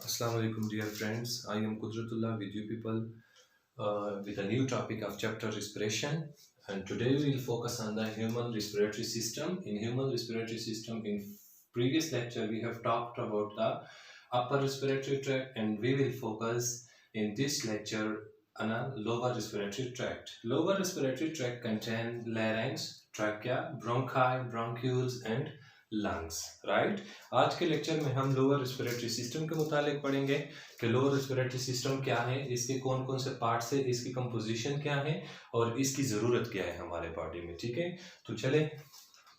Assalamu alaikum dear friends. I am Qudratullah with you people with a new topic of chapter respiration, and today we will focus on the human respiratory system. In human respiratory system, in previous lecture we have talked about the upper respiratory tract, and we will focus in this lecture on a lower respiratory tract. Lower respiratory tract contain larynx, trachea, bronchi, bronchioles and lungs right. आज के lecture में हम lower respiratory system के मुतालिक पढ़ेंगे कि lower respiratory system क्या है, इसके कौन कौन से पार्ट्स है, इसकी कंपोजिशन क्या है और इसकी ज़रूरत क्या है हमारे बॉडी में। ठीक है, तो चले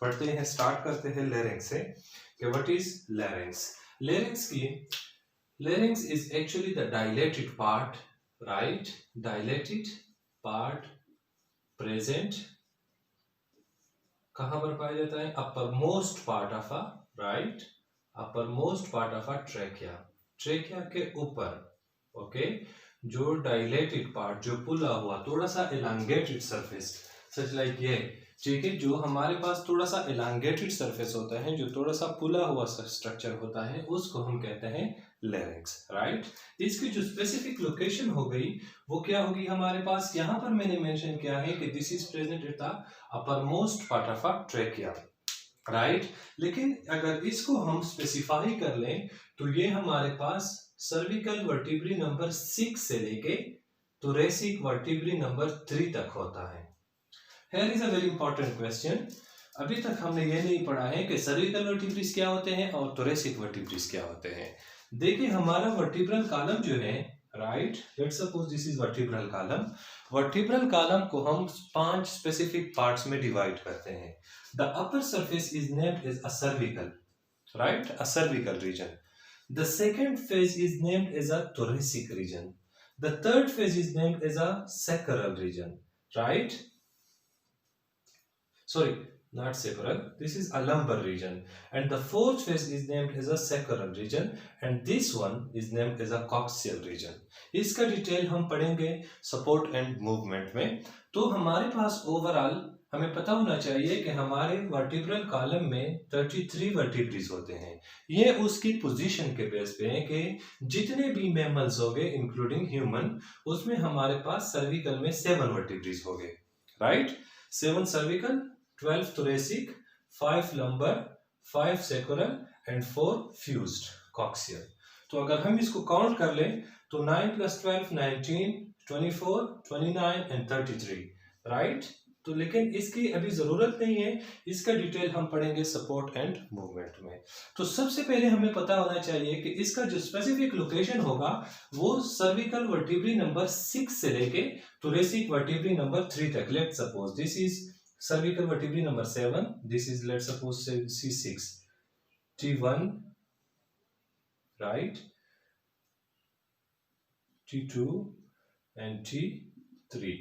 पढ़ते हैं, स्टार्ट करते हैं लैरिंक्स से कि what is larynx. Larynx is actually the dilated part, right, dilated part present कहां पर पाया जाता है? Upper most part of a right, upper most part of a trachea, trachea के ऊपर। ओके, जो डायलेटेड पार्ट, जो फुला हुआ, थोड़ा सा एलांगेटेड सरफेस, सच लाइक ये, ठीक है, जो हमारे पास थोड़ा सा एलांगेटेड सरफेस होता है, जो थोड़ा सा फुला हुआ स्ट्रक्चर होता है, उसको हम कहते हैं लैरिंक्स, राइट। इसकी जो स्पेसिफिक लोकेशन हो गई वो क्या होगी हमारे पास? यहां पर मैंने मेंशन किया है कि this is present at the upper most part of a trachea, right. लेकिन अगर इसको हम स्पेसिफाई कर लें तो ये हमारे पास सर्विकल वर्टिब्री नंबर 6 से लेके थोरेसिक वर्टिब्री नंबर 3 तक होता है। Here is a very important question. अभी तक हमने ये नहीं पढ़ा है कि सर्विकल वर्टिब्रिस क्या होते हैं और थोरेसिक वर्टिब्रिस क्या होते हैं। देखिए हमारा वर्टिब्रल कॉलम जो है, right, let's suppose this is vertebral column. Vertebral column को हम 5 स्पेसिफिक पार्ट्स में डिवाइड करते हैं। The upper surface is named as a cervical, right, a cervical region. The second phase is named as a thoracic region. The third phase is named as a sacral region, right, sorry, not sacral, this is a lumbar region, and the fourth phase is named as a sacral region, and this one is named as a coccygeal region. इसका detail हम पढ़ेंगे support and movement में। तो हमारे पास overall हमें पता होना चाहिए कि हमारे वर्टिब्रल कॉलम में 33 वर्टिब्रीज होते हैं। ये उसकी पोजीशन के बेस पे है कि जितने भी मैमल्स हो गए इंक्लूडिंग ह्यूमन, उसमें हमारे पास सर्विकल में 7 वर्टिब्रीज हो गए, right. 7 cervical, 12 thoracic, 5 lumbar, 5 sacral and 4 fused coccygeal। तो अगर हम इसको काउंट कर लें तो 9 + 12 19, 24, 29 and 33, राइट। तो लेकिन इसकी अभी जरूरत नहीं है, इसका डिटेल हम पढ़ेंगे सपोर्ट एंड मूवमेंट में। तो सबसे पहले हमें पता होना चाहिए कि इसका जो स्पेसिफिक लोकेशन होगा वो सर्विकल वर्टिब्री नंबर 6 से लेके थोरेसिक वर्टिब्री नंबर 3 तक। Let's suppose this is cervical vertebrae number 7, this is let's suppose C6, T1, right, T2 and T3.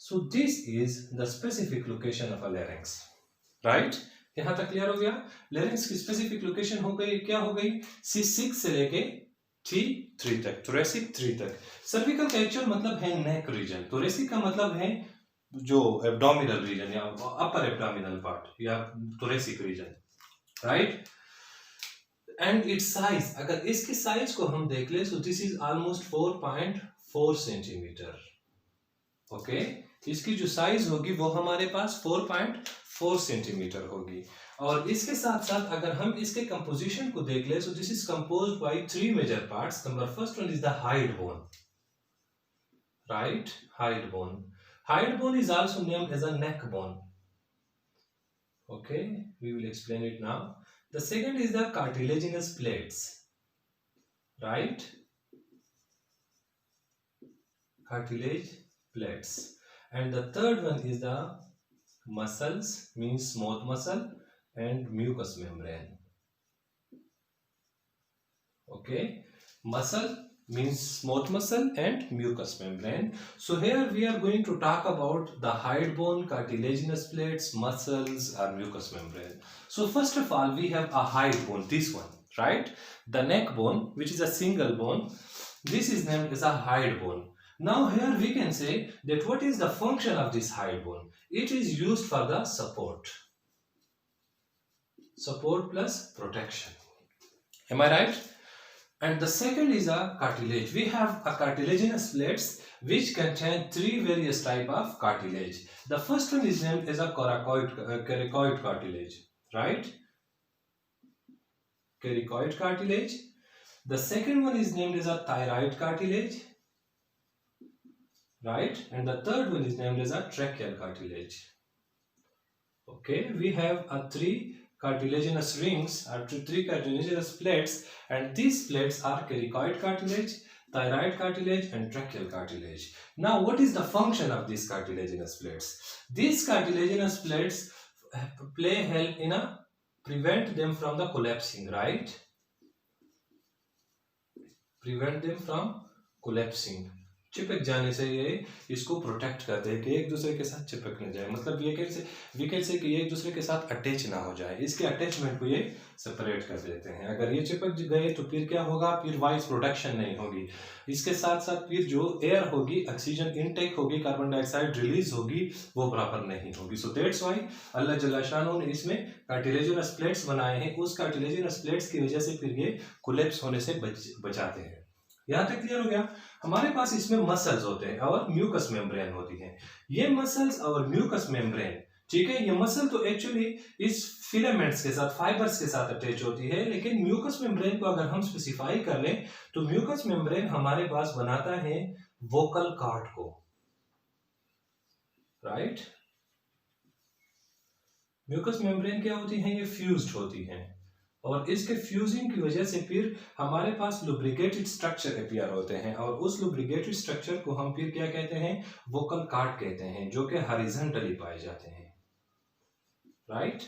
So this is the specific location of a larynx, right। यहां तक clear हो गया? larynx की specific location हो गई, क्या हो गई? C6 से लेके T3 तक, thoracic 3 तक। cervical का एक्चुअल मतलब है neck region, thoracic का मतलब है जो एब्डोमिनल रीजन या अपर एब्डोमिनल पार्ट या thoracic region, right. And it's size, अगर इसके साइज को हम देख ले so this is almost 4.4 centimetre. Okay, इसकी जो साइज होगी वो हमारे पास 4.4 सेंटीमीटर होगी। और इसके साथ साथ अगर हम इसके कंपोजिशन को देख ले so this is composed by 3 major parts. Number first one is the hide bone, right, hide bone. Hide bone is also named as a neck bone. Okay, we will explain it now. The second is the cartilaginous plates, right? Cartilage plates. And the third one is the muscles, means smooth muscle and mucous membrane. Okay, muscle means smooth muscle and mucous membrane. So here we are going to talk about the hide bone, cartilaginous plates, muscles or mucous membrane. So first of all we have a hide bone, this one, right, the neck bone, which is a single bone. This is named as a hide bone. Now here we can say that what is the function of this hide bone? It is used for the support plus protection. Am I right? And the second is a cartilage. We have a cartilaginous plates which contain three various type of cartilage. The first one is named as a coracoid cartilage, right? Coracoid cartilage. The second one is named as a thyroid cartilage, right? And the third one is named as a tracheal cartilage. Okay, we have a three cartilaginous rings or three cartilaginous plates, and these plates are coracoid cartilage, thyroid cartilage, and tracheal cartilage. Now, what is the function of these cartilaginous plates? These cartilaginous plates play help in a prevent them from the collapsing, right? Prevent them from collapsing. चिपक जाने से ये इसको protect करते हैं कि एक दूसरे के साथ चिपक न जाए, मतलब ये कैसे वी कैन से कि ये एक दूसरे के साथ अटैच ना हो जाए, इसके अटैचमेंट को ये सेपरेट कर देते हैं। अगर ये चिपक गए तो फिर क्या होगा, फिर वॉइस प्रोडक्शन नहीं होगी, इसके साथ साथ फिर जो एयर होगी, ऑक्सीजन इनटेक होगी, कार्बन डाइऑक्साइड रिलीज होगी, वो प्रॉपर नहीं होगी। सो दैट्स व्हाई अल्लाह जल्ला शान ने इसमें कार्टिलेजिनस प्लेट्स बनाए हैं। उस कार्टिलेजिनस प्लेट्स की वजह से फिर ये कोलैप्स होने से बचाते हैं। यहाँ तक क्लियर हो गया। हमारे पास इसमें मसल्स होते हैं और म्यूकस मेम्ब्रेन होती है। ये मसल्स और म्यूकस मेम्ब्रेन, ठीक है, ये मसल तो एक्चुअली इस फिलामेंट्स के साथ, फाइबर्स के साथ अटैच होती है, लेकिन म्यूकस मेम्ब्रेन को अगर हम स्पेसिफाई कर लें तो म्यूकस मेम्ब्रेन हमारे पास बनाता है वोकल कॉर्ड को, राइट। म्यूकस मेम्ब्रेन क्या होती है, ये फ्यूज्ड होती है, और इसके फ्यूजिंग की वजह से फिर हमारे पास लुब्रिकेटेड स्ट्रक्चर अपीयर होते हैं, और उस लुब्रिकेटेड स्ट्रक्चर को हम फिर क्या कहते हैं, वोकल कॉर्ड कहते हैं, जो कि हॉरिजॉन्टली पाए जाते हैं, राइट।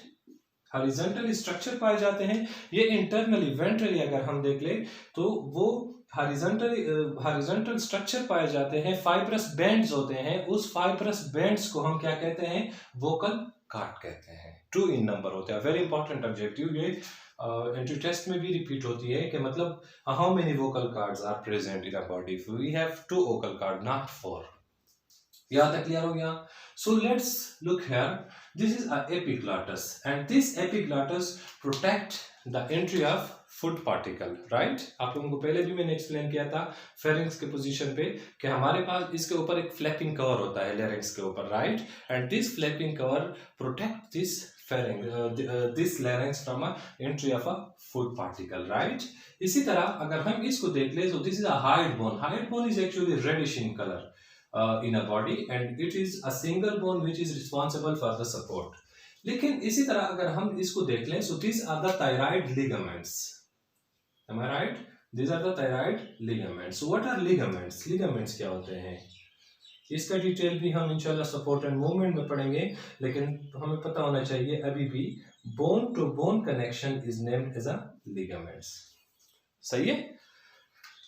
हॉरिजॉन्टली स्ट्रक्चर पाए जाते हैं। ये इंटरनली वेंट्रली अगर हम देख ले तो वो हॉरिजॉन्टल स्ट्रक्चर पाए जाते हैं, फाइब्रस बैंड्स होते हैं, उस फाइब्रस बैंड्स को हम क्या कहते हैं, वोकल कॉर्ड कहते हैं। 2 इन नंबर होते हैं। वेरी इंपॉर्टेंट ऑब्जेक्टिव, ये एंट्री टेस्ट में भी रिपीट होती है कि मतलब how many vocal cords are present in a body. We have 2 vocal cord, not 4। यहाँ तक क्लियर हो गया। So let's look here, this is a epiglottis, and this epiglottis protect the entry of food particle, right. आप लोगों को पहले भी मैंने एक्सप्लेन किया था फेरिंग्स के पोजीशन पे कि हमारे पास इसके ऊपर एक फ्लैपिंग कवर होता है लैरिंक्स के ऊपर, right, and this flapping cover protect this this larynx from a entry of a food particle, right। इसी तरह अगर हम इसको देख ले तो this is a hyoid bone. Hyoid bone is actually reddish in color in a body, and it is a single bone which is responsible for the support. लेकिन इसी तरह अगर हम इसको देख लें so these are the thyroid ligaments. Am I right? These are the thyroid ligaments. So what are ligaments? Ligaments क्या होते हैं, इसका डिटेल भी हम इंशाल्लाह सपोर्ट एंड मूवमेंट में पढ़ेंगे, लेकिन हमें पता होना चाहिए अभी भी bone to bone connection is named as a ligaments. सही है।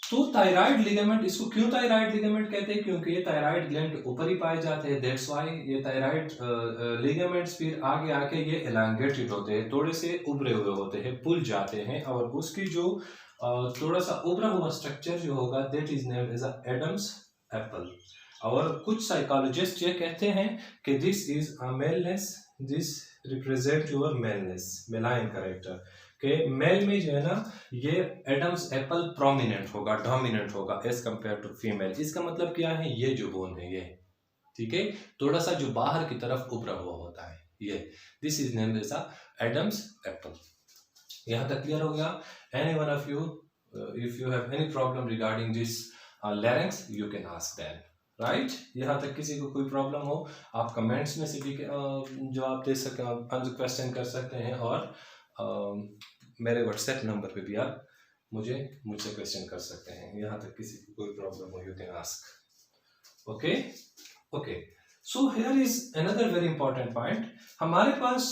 तो थायराइड लिगामेंट, इसको क्यों थायराइड लिगामेंट कहते हैं, क्योंकि ये थायराइड ग्लैंड के ऊपर ही पाए जाते हैं, दैट्स व्हाई ये थायराइड लिगामेंट्स फिर आगे आके ये एलांगेटेड होते हैं, थोड़े से उभरे हुए होते हैं, पुल जाते हैं, और उसकी जो थोड़ा सा उभरा हुआ स्ट्रक्चर जो होगा that is named as a Adam's apple. और कुछ साइकोलॉजिस्ट ये कहते हैं कि this is a maleness, this represent your maleness, male line character, के मेल में जो है ना ये एडम्स एप्पल प्रोमिनेंट होगा, डोमिनेंट होगा एज कंपेयर टू फीमेल। इसका मतलब क्या है, ये जो बोन है ये, ठीक है, थोड़ा सा जो बाहर की तरफ उभरा हुआ होता है ये, this is named as a Adam's apple. यहाँ तक क्लियर हो गया। Any one of you if you have any problem regarding this larynx you can ask them, right. यहाँ तक किसी को कोई प्रॉब्लम हो आप कमेंट्स में से भी जवाब दे सकते, आंसर क्वेश्चन कर सकते हैं, और मेरे व्हाट्सएप नंबर पे भी आप मुझसे क्वेश्चन कर सकते हैं। यहाँ तक किसी को कोई प्रॉब्लम हो you can ask. Okay okay, so here is another very important point. हमारे पास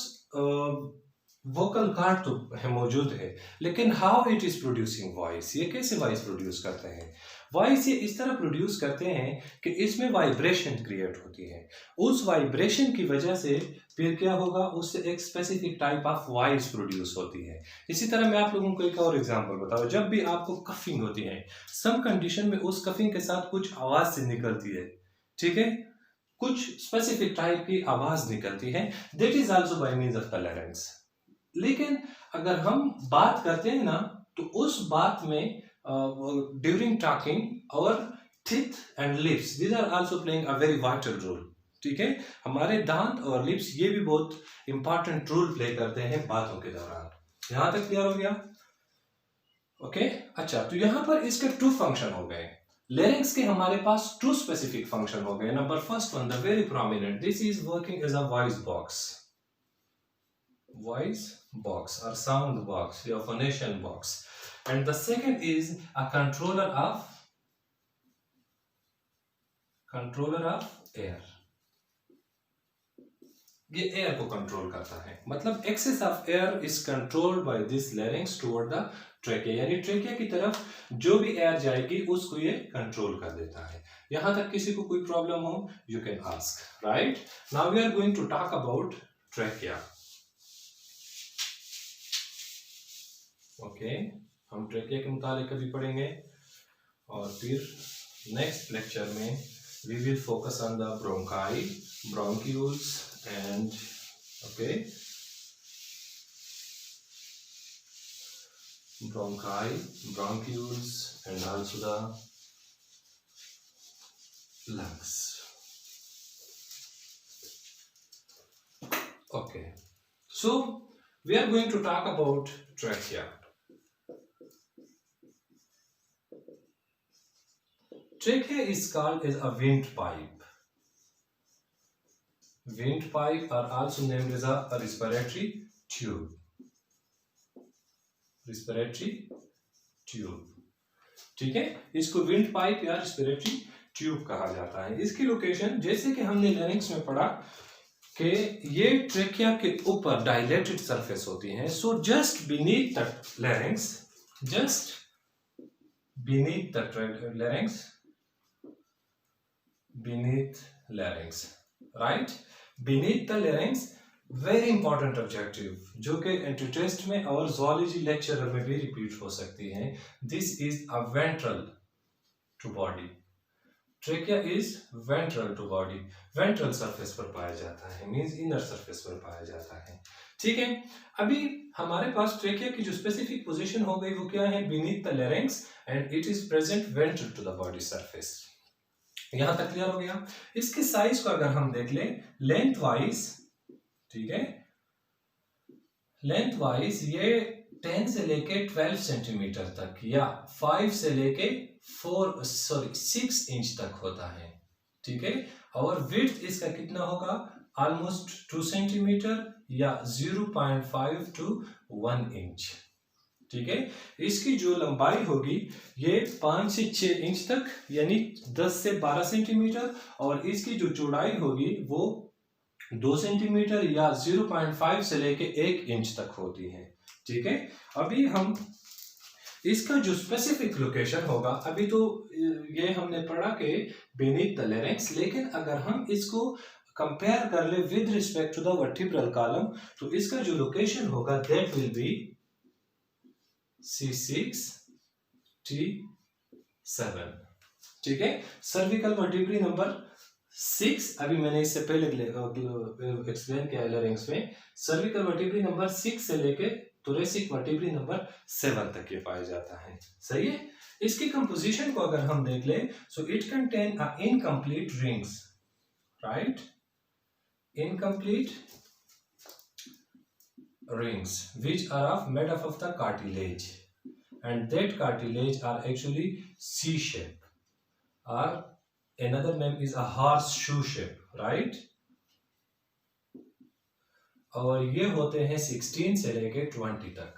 वोकल कॉर्ड तो है, मौजूद है, लेकिन how it is producing voice, ये कैसे वॉइस प्रोड्यूस करते हैं। वॉइस ये इस तरह प्रोड्यूस करते हैं कि इसमें वाइब्रेशन क्रिएट होती है, उस वाइब्रेशन की वजह से फिर क्या होगा, उससे एक specific type of voice produce होती है। इसी तरह मैं आप लोगों को एक और एग्जांपल बताऊं, जब भी आपको कफिंग होती है, सम कंडीशन में उस कफिंग के साथ कुछ आवाज से निकलती है, ठीक है, कुछ स्पेसिफिक टाइप की आवाज निकलती है, that is also by means of the larynx. लेकिन अगर हम बात करते हैं ना तो उस बात में during talking our teeth and lips, these are also playing a very vital role. ठीक है, हमारे दांत और लिप्स ये भी बहुत इंपॉर्टेंट रोल प्ले करते हैं बातों के दौरान। यहां तक क्लियर हो गया? ओके अच्छा, तो यहां पर इसके टू फंक्शन हो गए। लेरिंग्स के हमारे पास टू स्पेसिफिक फंक्शन हो गए। Number first one, the very prominent, this is working as a voice box or sound box, your phonation box, and the second is a controller of air. ये air को control करता है, मतलब excess of air is controlled by this larynx toward the trachea, यानी trachea की तरफ जो भी एयर जाएगी उसको ये कंट्रोल कर देता है। यहां तक किसी को कोई प्रॉब्लम हो, you can ask, right? Now we are going to talk about trachea. Okay, हम ट्रेकिया के मुतालिक कभी पढ़ेंगे और फिर नेक्स्ट लेक्चर में we will focus on the bronchi, bronchioles and okay, bronchi, bronchioles, and also the lungs. Okay, so we are going to talk about trachea. Trachea is called as a windpipe. Windpipe are also named as a respiratory tube. Respiratory tube, ठीक है, इसको wind pipe या respiratory tube कहा जाता है। इसकी location, जैसे कि हमने लैरिंक्स में पढ़ा कि ये ट्रेकिया के ऊपर डायलेटेड सरफेस होती हैं, so just beneath the larynx, just beneath the larynx, beneath larynx, right? Beneath the larynx, very important objective, जो कि एंट्री टेस्ट में और zoology लेक्चर में भी रिपीट हो सकती है। This is a ventral to body. Trachea is ventral to body. Ventral surface पर पाया जाता है, means inner surface पर पाया जाता है। ठीक है, अभी हमारे पास ट्रेकिया की जो स्पेसिफिक पोजीशन हो गई वो क्या है? beneath the larynx and it is present ventral to the body surface. यहां तक क्लियर हो गया? इसके साइज को अगर हम देख लें लेंथ वाइज, ठीक है, लेंथ वाइज ये 10 से लेके 12 सेंटीमीटर तक या 5 से लेके 6 इंच तक होता है, ठीक है, और विड्थ इसका कितना होगा? ऑलमोस्ट 2 सेंटीमीटर या 0.5 to 1 इंच, ठीक है। इसकी जो लंबाई होगी ये 5 से 6 इंच तक यानी 10 से 12 सेंटीमीटर, और इसकी जो चौड़ाई होगी वो 2 सेंटीमीटर या 0.5 से लेके 1 इंच तक होती है, ठीक है। अभी हम इसका जो स्पेसिफिक लोकेशन होगा, अभी तो ये हमने पढ़ा कि बीनीथ द लैरिंक्स, लेकिन अगर हम इसको कंपेयर कर ले with respect to the vertebral column, तो इसका जो लोकेशन होगा that will be C6 T7, ठीक है। सर्विकल वर्टिब्री नंबर 6, अभी मैंने इससे पहले एक्सप्लेन किया लैरिंक्स में, सर्विकल वर्टिब्री नंबर 6 से लेके थोरेसिक वर्टिब्री नंबर 7 तक ये पाया जाता है, सही है। इसकी कंपोजिशन को अगर हम देख ले, so it contain a incomplete rings, right, incomplete rings which are made up of the cartilage, and that cartilage are actually C shape, or another name is a horseshoe shape, right? और ये होते हैं 16 से लेके 20 तक,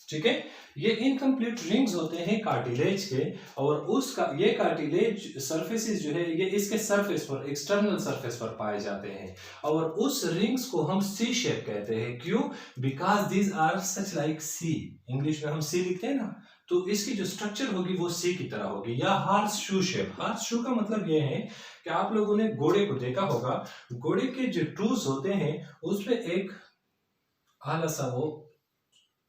ठीक है। ये इनकम्प्लीट रिंग्स होते हैं कार्टिलेज के, और उसका ये कार्टिलेज सरफेसेस जो है ये इसके सरफेस पर, एक्सटर्नल सरफेस पर पाए जाते हैं, और उस रिंग्स को हम सी शेप कहते हैं। क्यों? Because these are such like C, English में हम सी लिखते हैं ना, तो इसकी जो स्ट्रक्चर होगी वो सी की तरह होगी, या हार्स शू शेप। हार्स शू का मतलब ये है कि आप लोगों ने घोड़े को देखा होगा, घोड़े के जो टूल्स होते हैं उसमें एक आला सा वो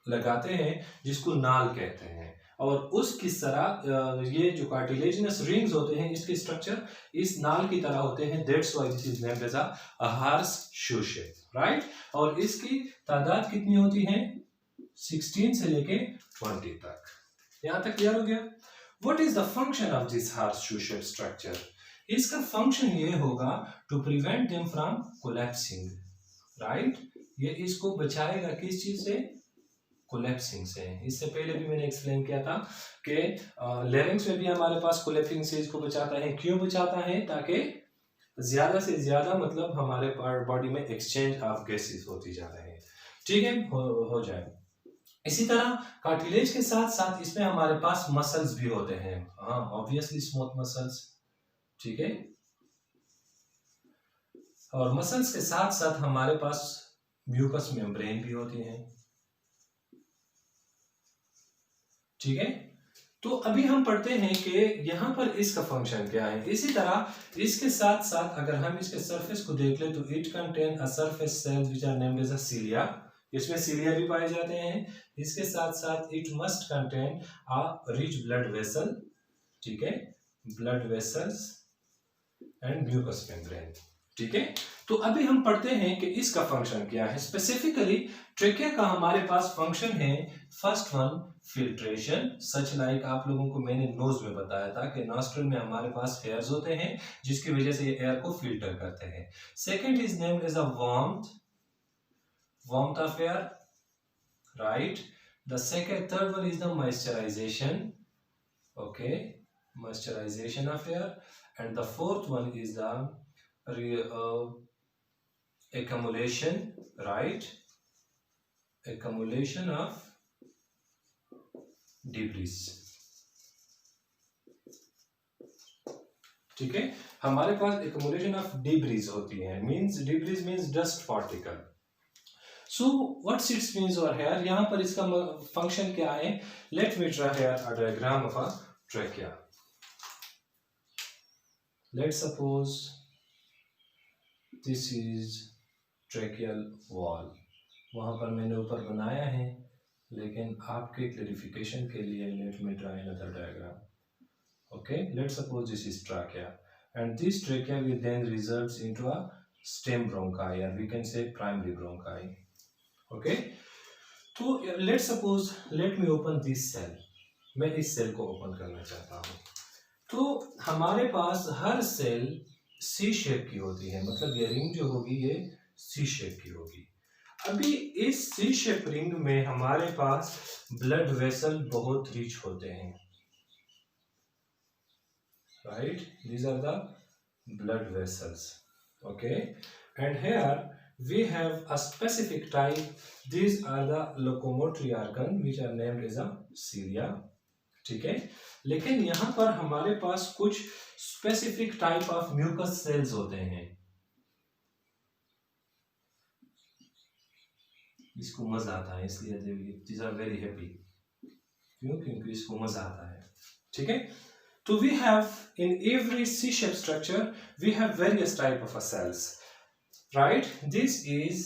लगाते हैं जिसको नाल कहते हैं, और उसकी तरह ये जो कार्टिलेजिनस रिंग्स होते हैं इसके स्ट्रक्चर इस नाल की तरह होते हैं, that's why this is named as a horseshoe shape, right. और इसकी तादाद कितनी होती है? 16 से लेके 20 तक, यहां तक क्लियर हो गया? What is the function of this horseshoe shape structure? इसका फंक्शन ये होगा to prevent them from collapsing, right? ये इसको बचाएगा किस चीज से? कोलैप्सिंग से। इससे पहले भी मैंने एक्सप्लेन किया था कि लेरिंग्स में भी हमारे पास कोलैप्सिंग से इसको बचाता है। क्यों बचाता है? ताकि ज्यादा से ज्यादा मतलब हमारे बॉडी में एक्सचेंज ऑफ गैसेस होती जा रहे हैं, ठीक है, हो जाए। इसी तरह कार्टिलेज के साथ साथ इसमें हमारे पास मसल्स भी होते हैं, हाँ ऑब्वियसली स्मूथ मसल्स, ठीक है। और मसल्स के साथ साथ हमारे पास म्यूकस मेम्ब्रेन भी होती है, ठीक है। तो अभी हम पढ़ते हैं कि यहाँ पर इसका फंक्शन क्या है। इसी तरह इसके साथ साथ अगर हम इसके सरफेस को देख ले तो it contain a surface cells which are named as a cilia, इसमें सीलिया भी पाए जाते हैं। इसके साथ साथ it must contain a rich blood vessel, ठीक है, blood vessels and mucous membrane, ठीक है। तो अभी हम पढ़ते हैं कि इसका फंक्शन क्या है। स्पेसिफिकली ट्रेकिया का हमारे पास फंक्शन है, first one filtration, such like आप लोगों को मैंने नोज में बताया था कि नॉस्ट्रल में हमारे पास हेयर्स होते हैं जिसकी वजह से ये एयर को फिल्टर करते हैं। Second is named as a warmth of air, right. The second third one is the moisturization, okay, moisturization of air, and the fourth one is the accumulation, right, accumulation of debris, ठीक है। हमारे पास accumulation of debris होती है, means debris means dust particle. So what's its means over here? यहाँ पर इसका function क्या है? Let me draw here a diagram of a trachea. Let's suppose this is tracheal wall, वहां पर मैंने ऊपर बनाया है, लेकिन आपके क्लैरिफिकेशन के लिए let me draw another diagram, okay. Let suppose this is trachea and this trachea will then results into a stem bronchi और we can say primary bronchi, okay. तो let suppose let me open this cell, मैं इस cell को open करना चाहता हूँ। तो हमारे पास हर सेल सी शेप की होती है, मतलब ये रिंग जो होगी ये सी शेप की होगी। अभी इस सी शेप रिंग में हमारे पास ब्लड वेसल बहुत रिच होते हैं, right, these are the blood vessels, okay, and here we have a specific type, these are the locomotory organ which are named as a cilia, ठीक है। लेकिन यहाँ पर हमारे पास कुछ specific type of mucus cells होते हैं, इसको मजा आता है इसलिए these are very happy, क्यों? क्योंकि इसको मजा आता है, ठीक है। तो we have in every C-shaped structure we have various type of cells, right? This is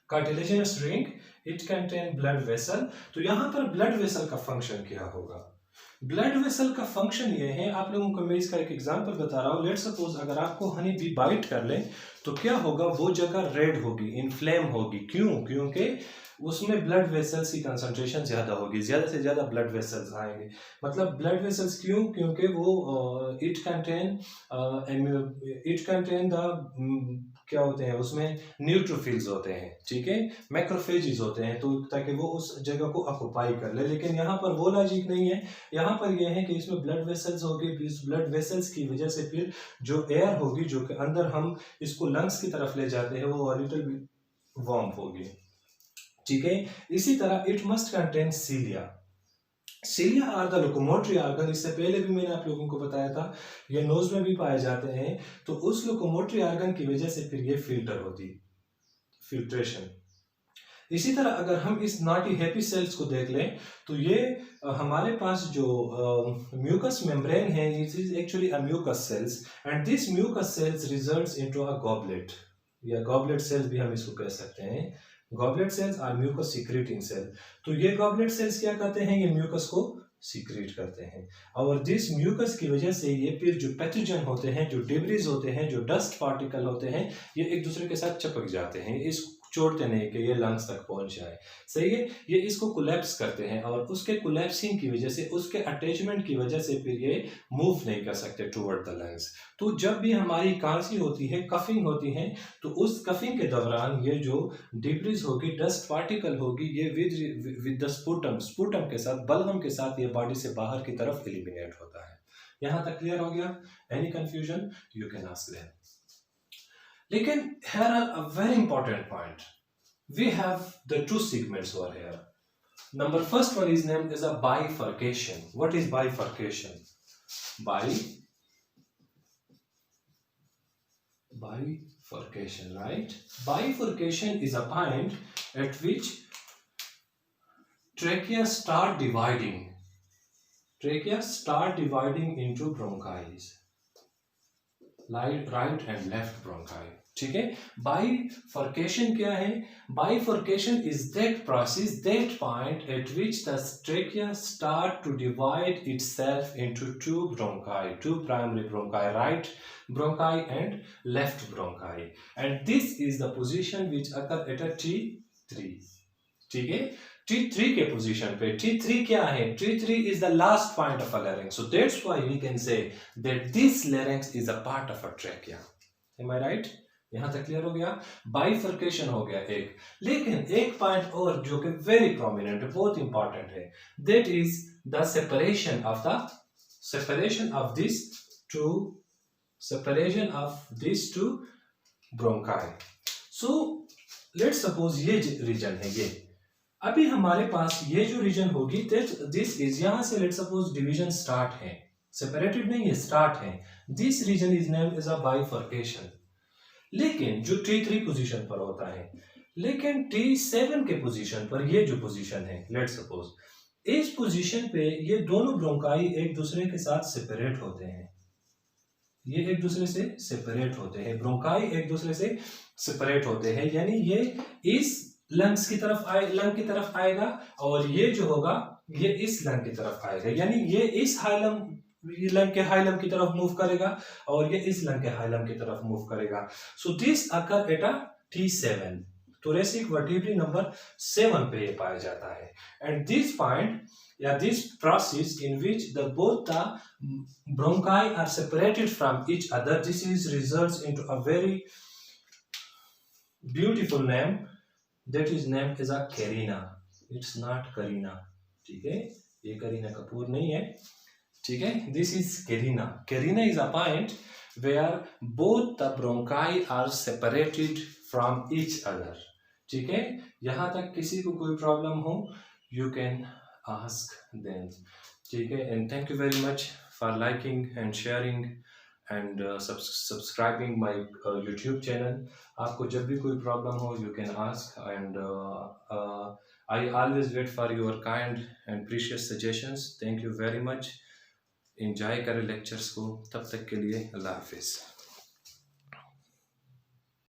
cartilaginous ring, it contain blood vessel। तो यहाँ पर blood vessel का फंक्शन क्या होगा? ब्लड वेसल का फंक्शन ये है, आप लोगों को मैं इसका एक एग्जांपल बता रहा हूँ। लेट सपोज अगर आपको हनी बी बाइट कर ले तो क्या होगा, वो जगह रेड होगी, इन्फ्लेम होगी, क्यों? क्योंकि उसमें ब्लड वेसल्स की कंसंट्रेशन ज्यादा होगी, ज्यादा से ज्यादा ब्लड वेसल्स आएंगे। मतलब ब्लड वेसल्स क्यों? क्योंकि वो इट कंटेन द क्या होते हैं, उसमें न्यूट्रोफिल्स होते हैं, ठीक है, मैक्रोफेजेस होते हैं, तो ताकि वो उस जगह को ऑक्युपाई कर ले। लेकिन यहाँ पर वो लॉजिक नहीं है, यहाँ पर यह है कि इसमें ब्लड वेसल्स होगी, इस ब्लड वेसल्स की वजह से फिर जो एयर होगी जो कि अंदर हम इसको लंग्स की तरफ ले जाते हैं वो लिटिल वार्म होगी, ठीक है। इसी तरह it must contain cilia, cilia are the locomotory organ, इससे पहले भी मैंने आप लोगों को बताया था ये नोज में भी पाए जाते हैं। तो उस लोकोमोटरी ऑर्गन की वजह से फिर ये फिल्टर होती, फिल्ट्रेशन। इसी तरह अगर हम इस नॉटी हैप्पी सेल्स को देख लें तो ये हमारे पास जो म्यूकस मेम्ब्रेन है, it is actually a mucus cells and this mucus cells results into a goblet, या गॉबलेट सेल्स भी हम इसको कह सकते हैं। Goblet cells are mucus secreting cell. तो ये गॉबलेट सेल्स क्या करते हैं, ये म्यूकस को सीक्रेट करते हैं और दिस म्यूकस की वजह से ये फिर जो पैथोजन होते हैं, जो डिब्रीज होते हैं, जो डस्ट पार्टिकल होते हैं, ये एक दूसरे के साथ चिपक जाते हैं। इस छोड़ते नहीं कि ये लंग्स तक पहुंच जाए, सही है। ये इसको कोलैप्स करते हैं और उसके कोलैप्सिंग की वजह से, उसके अटैचमेंट की वजह से फिर ये मूव नहीं कर सकते टुवर्ड द लंग्स। तो जब भी हमारी खांसी होती है, कफिंग होती है, तो उस कफिंग के दौरान ये जो डिब्रीज होगी, डस्ट पार्टिकल होगी, ये विद द स्पूटम के साथ, बलगम के साथ ये बॉडी से बाहर की तरफ एलिमिनेट होता है। यहां तक क्लियर हो गया? Any confusion you can ask them. लेकिन here are a very important point. We have the two segments over here. Number first one is named as a bifurcation. What is bifurcation? Bifurcation, right? Bifurcation is a point at which trachea start dividing. Trachea start dividing into bronchi. Right and left bronchi. ठीक है। Bifurcation क्या है? Bifurcation is that process, that point at which the trachea start to divide itself into two bronchi, two primary bronchi, right bronchi and left bronchi, and this is the position which occur at a T3. ठीक है, T3 के position पे, T3 क्या है? T3 is the last point of a larynx, so that's why we can say that this larynx is a part of a trachea. Am I right? यहां तक clear हो गया? बाइफर्केशन हो गया एक, लेकिन एक पॉइंट और जो कि वेरी प्रोमिनेंट है, बहुत इंपॉर्टेंट है, that is the separation of this two bronchi. So let's suppose ये रीजन है, ये अभी हमारे पास ये जो रीजन होगी, दिस इज, यहां से लेट्स सपोज डिवीजन स्टार्ट है, सेपरेटेड नहीं है, स्टार्ट है, this region is named as a bifurcation. लेकिन जो T3 पोजीशन पर होता है, लेकिन T7 के पोजीशन पर ये जो पोजीशन है, लेट्स सपोज इस पोजीशन पे ये दोनों ब्रोंकाई एक दूसरे के साथ सेपरेट होते हैं, ये एक दूसरे से सेपरेट होते हैं, ब्रोंकाई एक दूसरे से सेपरेट होते हैं, यानी ये इस लंग्स की तरफ लंग की तरफ आएगा और ये जो होगा ये इस लंग की तरफ आएगा, यानी ये इस लंग के हाइलम की तरफ मूव करेगा और ये इस लंग के हाइलम की तरफ मूव करेगा. So this occur at a T7, thoracic vertebrae number 7 पे ये पाया जाता है. एंड दिस पॉइंट या this process in which the both the bronchi are separated from each other, this is results into a very beautiful name that is named as a carina. It's not Karina. ठीक है, ये करीना कपूर नहीं है, ठीक है. This is carina. Carina is a point where both the bronchi are separated from each other. ठीक है, यहां तक किसी को कोई प्रॉब्लम हो, you can ask them. ठीक है, and thank you very much for liking and sharing and subscribing my YouTube channel. आपको जब भी कोई प्रॉब्लम हो, you can ask, and I always wait for your kind and precious suggestions. Thank you very much. Enjoy करें lectures को, तब तक के लिए अल्लाह हाफिज़.